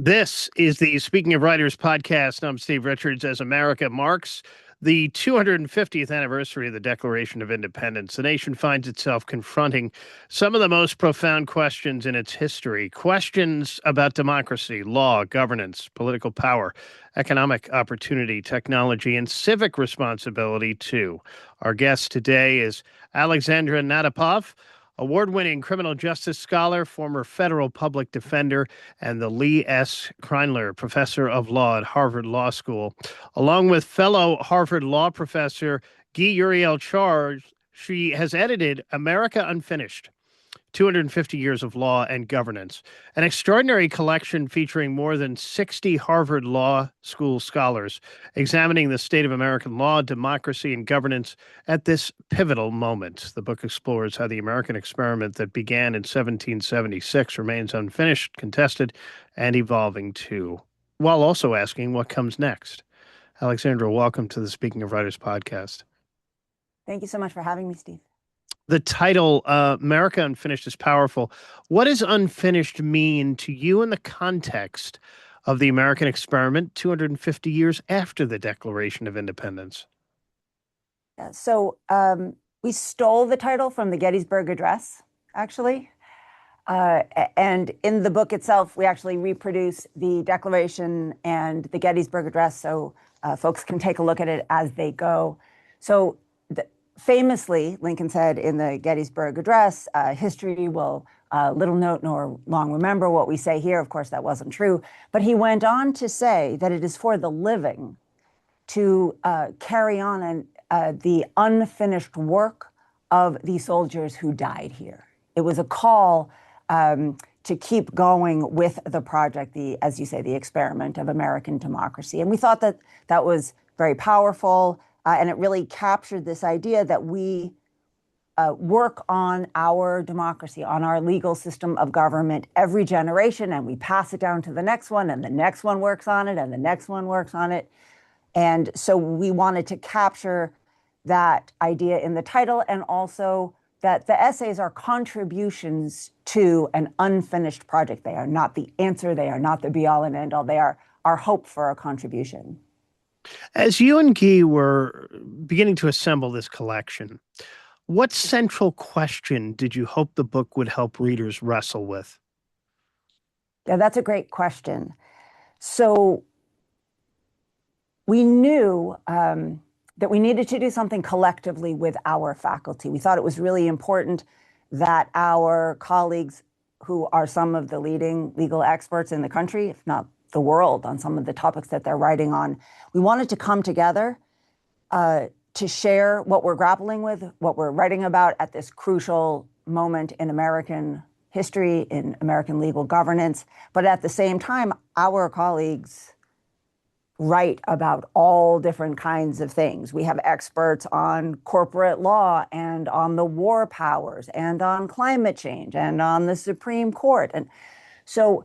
This is the Speaking of Writers podcast. I'm Steve Richards. As America marks the 250th anniversary of the Declaration of Independence, the nation finds itself confronting some of the most profound questions in its history. Questions about democracy, law, governance, political power, economic opportunity, technology, and civic responsibility, too. Our guest today is Alexandra Natapoff, award-winning criminal justice scholar, former federal public defender, and the Lee S. Kreinler Professor of Law at Harvard Law School. Along with fellow Harvard Law professor Guy-Uriel Charles, she has edited America Unfinished, 250 Years of Law and Governance, an extraordinary collection featuring more than 60 Harvard Law School scholars examining the state of American law, democracy, and governance at this pivotal moment. The book explores how the American experiment that began in 1776 remains unfinished, contested, and evolving too, while also asking what comes next. Alexandra, welcome to the Speaking of Writers podcast. Thank you so much for having me, Steve. The title, America Unfinished, is powerful. What does unfinished mean to you in the context of the American experiment 250 years after the Declaration of Independence? Yeah, so we stole the title from the Gettysburg Address, actually. And in the book itself, we actually reproduce the Declaration and the Gettysburg Address so folks can take a look at it as they go. So famously, Lincoln said in the Gettysburg Address, history will little note nor long remember what we say here. Of course, that wasn't true. But he went on to say that it is for the living to carry on the unfinished work of the soldiers who died here. It was a call to keep going with the project, as you say, the experiment of American democracy. And we thought that that was very powerful. And it really captured this idea that we work on our democracy, on our legal system of government every generation, and we pass it down to the next one, and the next one works on it, and the next one works on it. And so we wanted to capture that idea in the title, and also that the essays are contributions to an unfinished project. They are not the answer. They are not the be-all and end-all. They are our hope for a contribution. As you and Guy were beginning to assemble this collection, what central question did you hope the book would help readers wrestle with? Yeah, that's a great question. So we knew that we needed to do something collectively with our faculty. We thought it was really important that our colleagues, who are some of the leading legal experts in the country, if not the world, on some of the topics that they're writing on, we wanted to come together to share what we're grappling with, what we're writing about at this crucial moment in American history, in American legal governance. But at the same time, our colleagues write about all different kinds of things. We have experts on corporate law and on the war powers and on climate change and on the Supreme Court. And so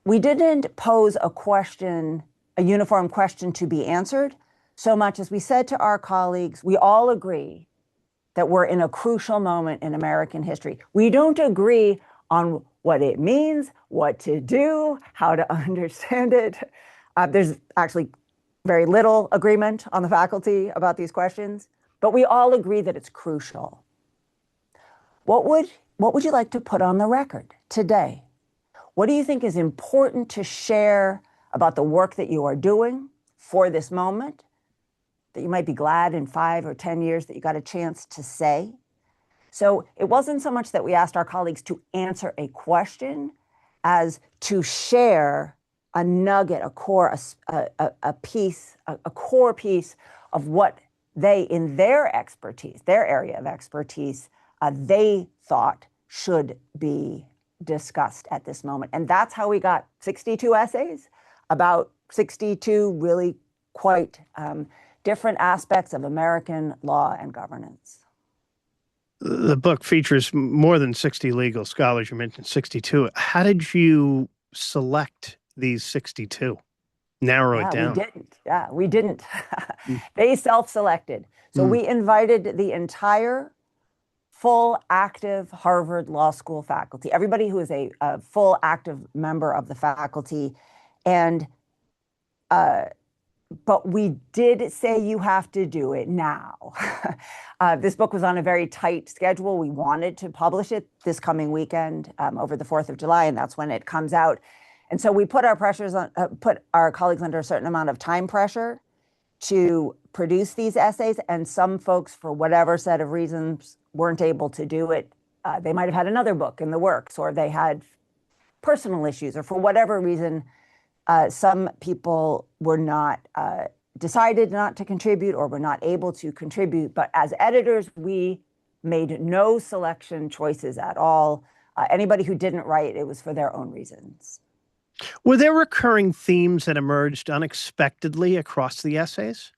we didn't pose a question, a uniform question to be answered, so much as we said to our colleagues, we all agree that we're in a crucial moment in American history. We don't agree on what it means, what to do, how to understand it. There's actually very little agreement on the faculty about these questions, but we all agree that it's crucial. What would you like to put on the record today? What do you think is important to share about the work that you are doing for this moment, that you might be glad in 5 or 10 years that you got a chance to say? So it wasn't so much that we asked our colleagues to answer a question as to share a nugget, a core, a piece, a core piece of what they, in their expertise, their area of expertise, they thought should be discussed at this moment. And that's how we got 62 essays about 62 really quite different aspects of American law and governance. The book features more than 60 legal scholars. You mentioned 62. How did you select these 62? Narrow it down. We didn't. They self-selected. So we invited the entire full active Harvard Law School faculty, everybody who is a full active member of the faculty, And but we did say you have to do it now. This book was on a very tight schedule. We wanted to publish it this coming weekend over the 4th of July, and that's when it comes out. And so we put our colleagues under a certain amount of time pressure to produce these essays, and some folks, for whatever set of reasons, weren't able to do it. They might have had another book in the works, or they had personal issues, or for whatever reason, some people were not decided not to contribute or were not able to contribute. But as editors, we made no selection choices at all. Anybody who didn't write, it was for their own reasons. Were there recurring themes that emerged unexpectedly across the essays?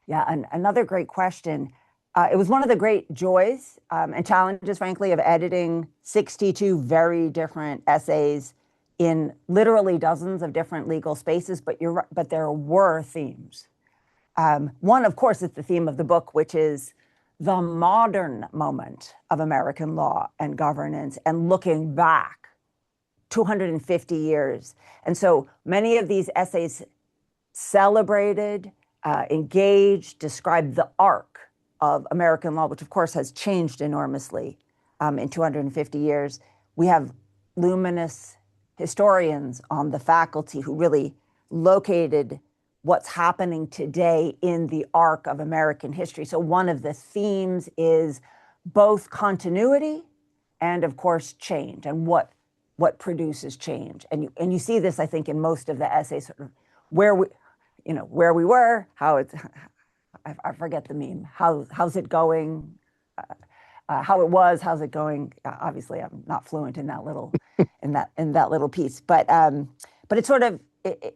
Yeah, another great question. It was one of the great joys and challenges, frankly, of editing 62 very different essays in literally dozens of different legal spaces, but there were themes. One, of course, is the theme of the book, which is the modern moment of American law and governance, and looking back 250 years. And so many of these essays celebrated, engaged, described the arc of American law, which of course has changed enormously in 250 years. We have luminous historians on the faculty who really located what's happening today in the arc of American history. So one of the themes is both continuity and, of course, change, and what produces change. And you see this, I think, in most of the essays, sort of where we were, how it's, I forget the meme, how's it going, how it was, how's it going. Obviously, I'm not fluent in that little in that little piece, but it's sort of it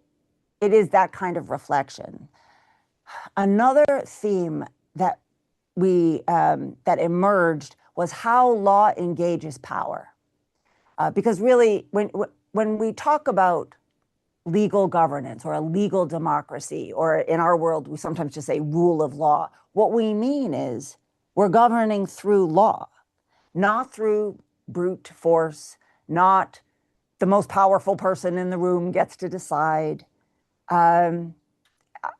is that kind of reflection. Another theme that that emerged was how law engages power. Because really, when we talk about legal governance or a legal democracy, or in our world, we sometimes just say rule of law, what we mean is we're governing through law, not through brute force, not the most powerful person in the room gets to decide, and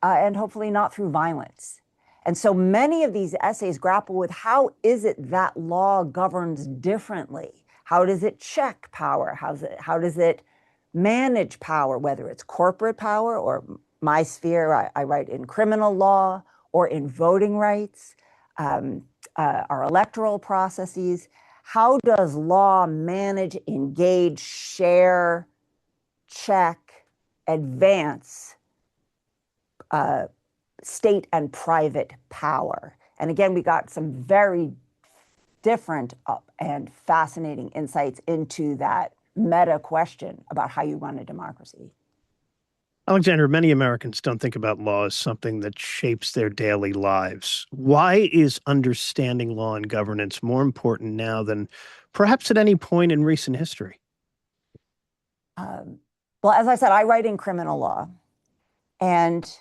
hopefully not through violence. And so many of these essays grapple with how is it that law governs differently? How does it check power? How does it manage power, whether it's corporate power or my sphere, I write in criminal law, or in voting rights, our electoral processes. How does law manage, engage, share, check, advance state and private power? And again, we got some very different and fascinating insights into that meta question about how you run a democracy. Alexandra, many Americans don't think about law as something that shapes their daily lives. Why is understanding law and governance more important now than perhaps at any point in recent history? Well, as I said, I write in criminal law. And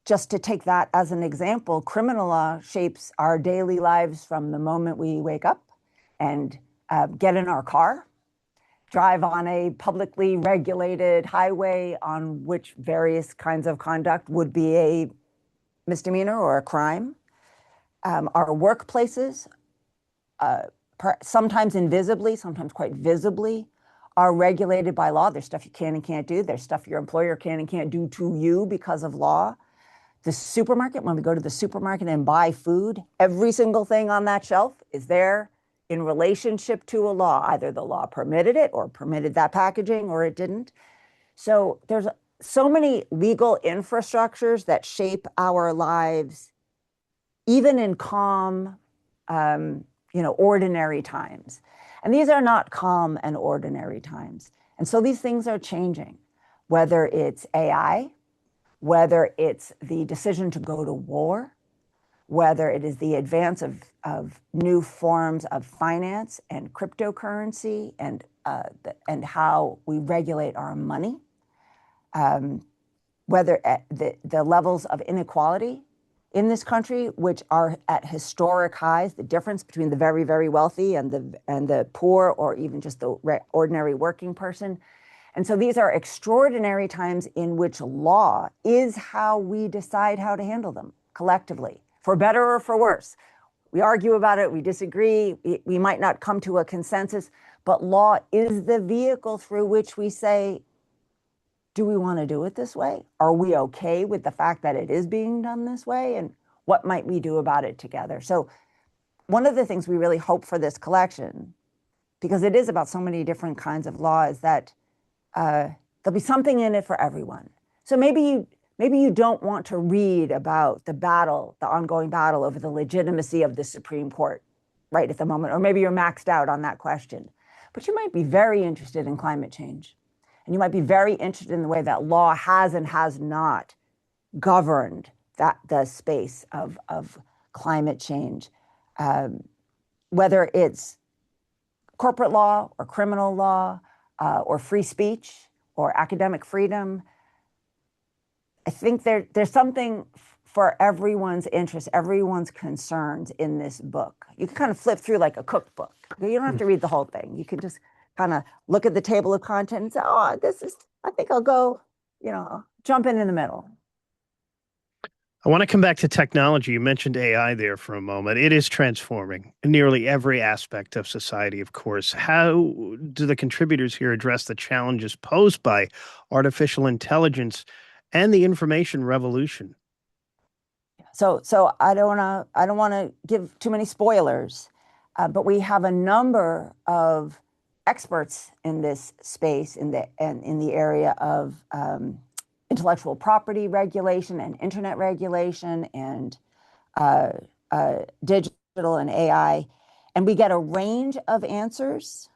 just to take that as an example, criminal law shapes our daily lives from the moment we wake up and get in our car, drive on a publicly regulated highway on which various kinds of conduct would be a misdemeanor or a crime. Our workplaces, sometimes invisibly, sometimes quite visibly, are regulated by law. There's stuff you can and can't do. There's stuff your employer can and can't do to you because of law. The supermarket, when we go to the supermarket and buy food, every single thing on that shelf is there in relationship to a law. Either the law permitted it or permitted that packaging or it didn't. So there's so many legal infrastructures that shape our lives, even in calm, ordinary times. And these are not calm and ordinary times. And so these things are changing, whether it's AI, whether it's the decision to go to war, whether it is the advance of new forms of finance and cryptocurrency and how we regulate our money, whether the levels of inequality in this country, which are at historic highs, the difference between the very, very wealthy and the poor, or even just the ordinary working person. And so these are extraordinary times in which law is how we decide how to handle them collectively, for better or for worse. We argue about it, we disagree, we might not come to a consensus, but law is the vehicle through which we say, do we want to do it this way? Are we okay with the fact that it is being done this way? And what might we do about it together? So one of the things we really hope for this collection, because it is about so many different kinds of law, is that there'll be something in it for everyone. So maybe you don't want to read about the ongoing battle over the legitimacy of the Supreme Court right at the moment, or maybe you're maxed out on that question. But you might be very interested in climate change. And you might be very interested in the way that law has and has not governed the space of climate change, whether it's corporate law or criminal law or free speech or academic freedom. I think there's something for everyone's interest, everyone's concerns in this book. You can kind of flip through like a cookbook. You don't have to read the whole thing. You can just kind of look at the table of content and say, oh, I think I'll go, jump in the middle. I want to come back to technology. You mentioned AI there for a moment. It is transforming nearly every aspect of society, of course. How do the contributors here address the challenges posed by artificial intelligence and the information revolution? So I don't want to give too many spoilers, but we have a number of experts in this space in the area of intellectual property regulation and internet regulation and digital and AI, and we get a range of answers.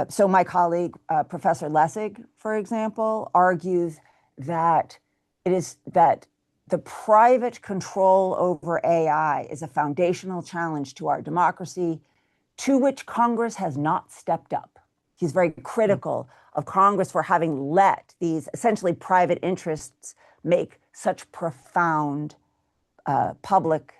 So my colleague, Professor Lessig, for example, argues that the private control over AI is a foundational challenge to our democracy, to which Congress has not stepped up. He's very critical of Congress for having let these essentially private interests make such profound public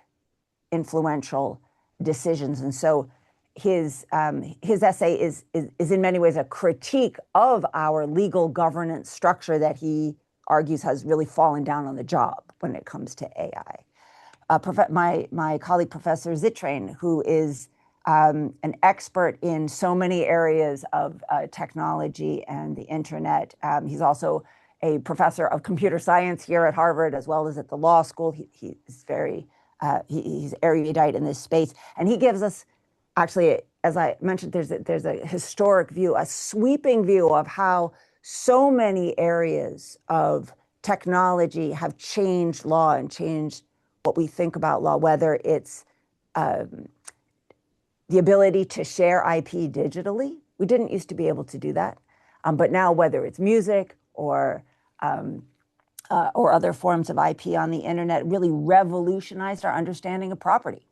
influential decisions. And so his essay is in many ways a critique of our legal governance structure that he argues has really fallen down on the job when it comes to AI. My colleague, Professor Zittrain, who is an expert in so many areas of technology and the internet. He's also a professor of computer science here at Harvard, as well as at the law school. He's erudite in this space. And he gives us, actually, as I mentioned, there's a historic view, a sweeping view of how so many areas of technology have changed law and changed what we think about law, whether it's the ability to share IP digitally. We didn't used to be able to do that. But now, whether it's music or other forms of IP on the internet, really revolutionized our understanding of property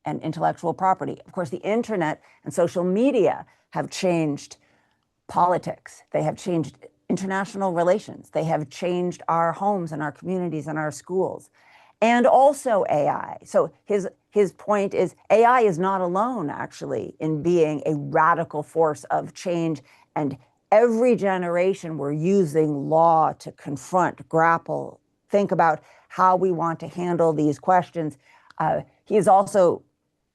and intellectual property. Of course, the internet and social media have changed politics. They have changed international relations. They have changed our homes and our communities and our schools. And also AI. So his point is AI is not alone, actually, in being a radical force of change. And every generation we're using law to confront, grapple, think about how we want to handle these questions. He is also,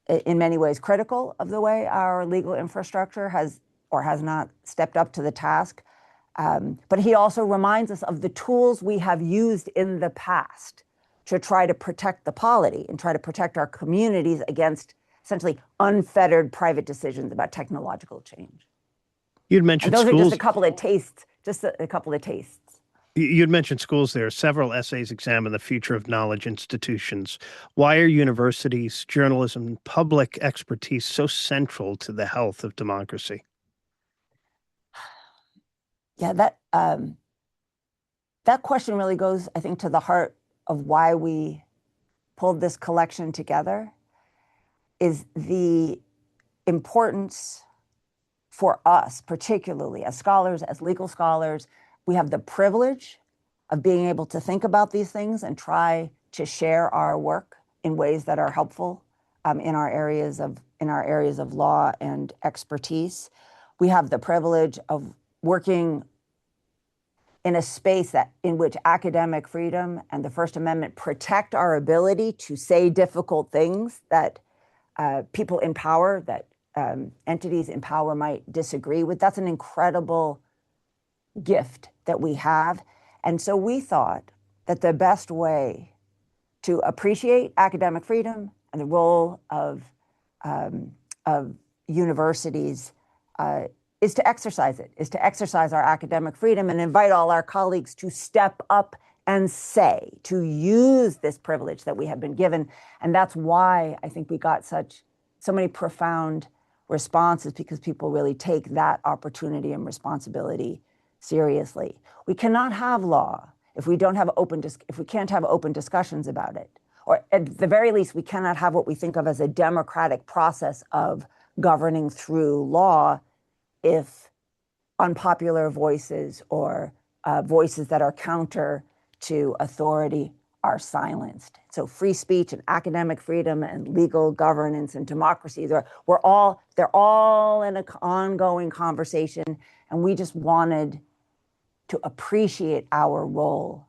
in many ways, critical of the way our legal infrastructure has or has not stepped up to the task. But he also reminds us of the tools we have used in the past to try to protect the polity and try to protect our communities against essentially unfettered private decisions about technological change. You'd mentioned those schools. Are just a couple of tastes, You'd mentioned schools there. Several essays examine the future of knowledge institutions. Why are universities, journalism, and public expertise so central to the health of democracy? Yeah, that question really goes, I think, to the heart of why we pulled this collection together, is the importance for us, particularly as scholars, as legal scholars. We have the privilege of being able to think about these things and try to share our work in ways that are helpful in our areas of law and expertise. We have the privilege of working in a space in which academic freedom and the First Amendment protect our ability to say difficult things that people in power, that entities in power might disagree with. That's an incredible gift that we have. And so we thought that the best way to appreciate academic freedom and the role of universities is to exercise it, is to exercise our academic freedom and invite all our colleagues to step up and to use this privilege that we have been given. And that's why I think we got so many profound responses, because people really take that opportunity and responsibility seriously. We cannot have law if we can't have open discussions about it. Or at the very least, we cannot have what we think of as a democratic process of governing through law if unpopular voices or voices that are counter to authority are silenced. So free speech and academic freedom and legal governance and democracy, they're all in an ongoing conversation, and we just wanted to appreciate our role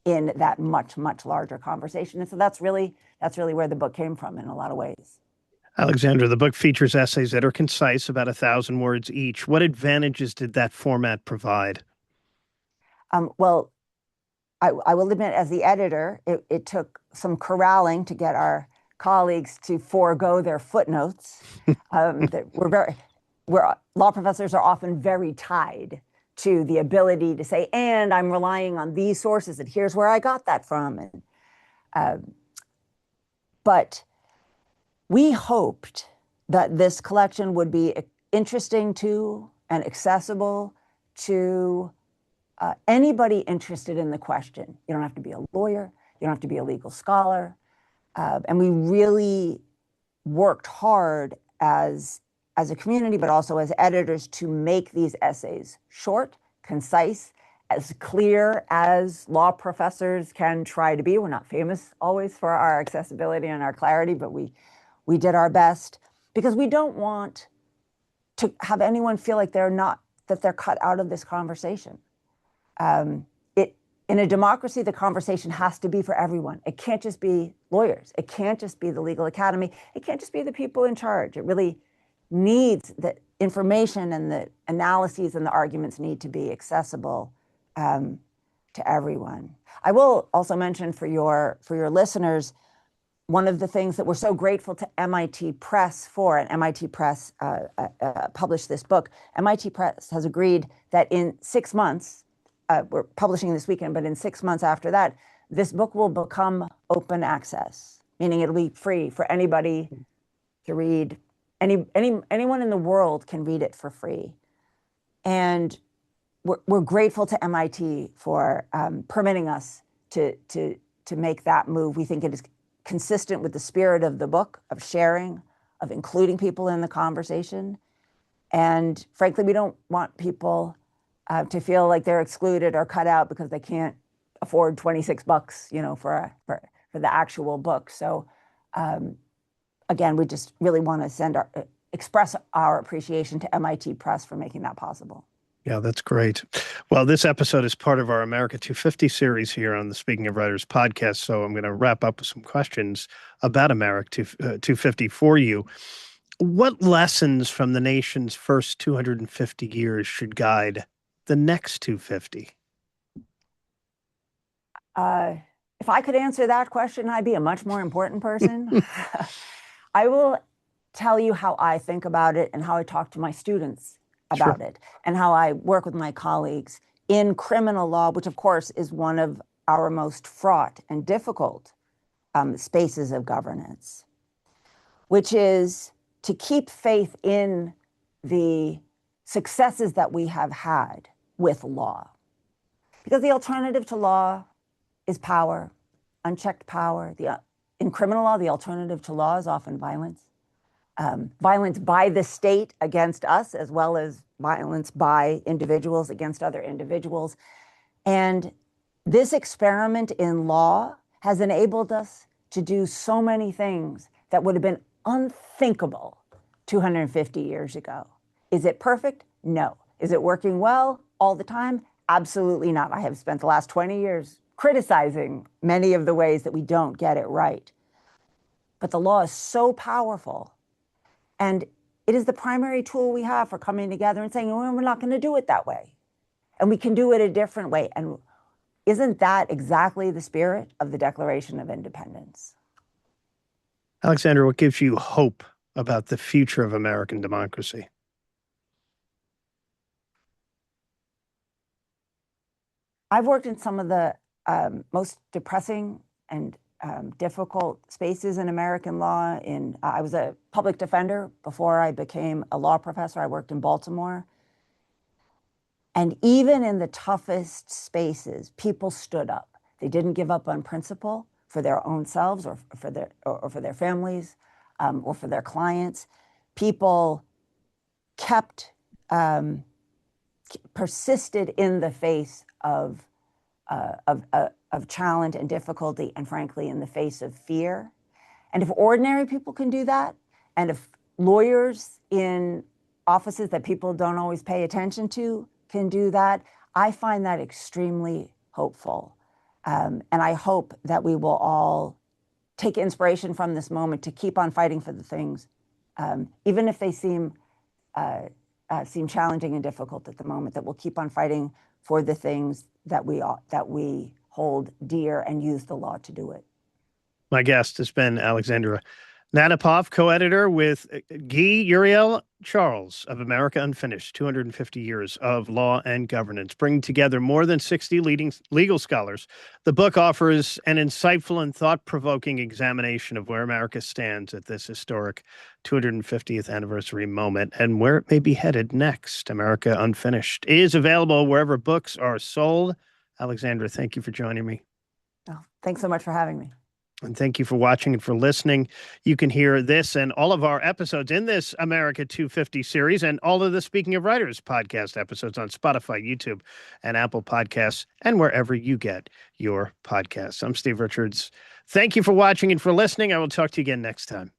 in that much, much larger conversation. And so that's really where the book came from in a lot of ways. Alexandra, the book features essays that are concise, about 1,000 words each. What advantages did that format provide? Well, I will admit, as the editor, it took some corralling to get our colleagues to forego their footnotes. Law professors are often very tied to the ability to say, and I'm relying on these sources, and here's where I got that from. But we hoped that this collection would be interesting to and accessible to anybody interested in the question. You don't have to be a lawyer, you don't have to be a legal scholar. And we really worked hard as a community, but also as editors, to make these essays short, concise, as clear as law professors can try to be. We're not famous always for our accessibility and our clarity, but we did our best, because we don't want to have anyone feel like they're cut out of this conversation. In a democracy, the conversation has to be for everyone. It can't just be lawyers. It can't just be the legal academy. It can't just be the people in charge. It really needs the information, and the analyses and the arguments need to be accessible to everyone. I will also mention for your listeners, one of the things that we're so grateful to MIT Press for, and MIT Press published this book. MIT Press has agreed that in 6 months, we're publishing this weekend, but in 6 months after that, this book will become open access, meaning it'll be free for anybody to read. Anyone in the world can read it for free. And we're grateful to MIT for permitting us to make that move. We think it is consistent with the spirit of the book, of sharing, of including people in the conversation. And frankly, we don't want people to feel like they're excluded or cut out because they can't afford $26, for the actual book. So again, we just really want to express our appreciation to MIT Press for making that possible. Yeah, that's great. Well, this episode is part of our America 250 series here on the Speaking of Writers podcast. So I'm going to wrap up with some questions about America 250 for you. What lessons from the nation's first 250 years should guide the next 250? If I could answer that question, I'd be a much more important person. I will tell you how I think about it and how I talk to my students about it, and how I work with my colleagues in criminal law, which of course is one of our most fraught and difficult spaces of governance, which is to keep faith in the successes that we have had with law. Because the alternative to law is power, unchecked power. In criminal law, the alternative to law is often violence. Violence by the state against us, as well as violence by individuals against other individuals. And this experiment in law has enabled us to do so many things that would have been unthinkable 250 years ago. Is it perfect? No. Is it working well all the time? Absolutely not. I have spent the last 20 years criticizing many of the ways that we don't get it right. But the law is so powerful, and it is the primary tool we have for coming together and saying, well, we're not going to do it that way. And we can do it a different way. And isn't that exactly the spirit of the Declaration of Independence? Alexandra, what gives you hope about the future of American democracy? I've worked in some of the most depressing and difficult spaces in American law. I was a public defender before I became a law professor. I worked in Baltimore. And even in the toughest spaces, people stood up. They didn't give up on principle for their own selves or for their families or for their clients. People persisted in the face of challenge and difficulty, and frankly, in the face of fear. And if ordinary people can do that, and if lawyers in offices that people don't always pay attention to can do that, I find that extremely hopeful. And I hope that we will all take inspiration from this moment to keep on fighting for the things, even if they seem challenging and difficult at the moment, that we'll keep on fighting for the things that we hold dear and use the law to do it. My guest has been Alexandra Natapoff, co-editor with Guy-Uriel Charles of America Unfinished, 250 Years of Law and Governance, bringing together more than 60 leading legal scholars. The book offers an insightful and thought-provoking examination of where America stands at this historic 250th anniversary moment and where it may be headed next. America Unfinished is available wherever books are sold. Alexandra, thank you for joining me. Oh, thanks so much for having me. And thank you for watching and for listening. You can hear this and all of our episodes in this America 250 series and all of the Speaking of Writers podcast episodes on Spotify, YouTube, and Apple Podcasts, and wherever you get your podcasts. I'm Steve Richards. Thank you for watching and for listening. I will talk to you again next time.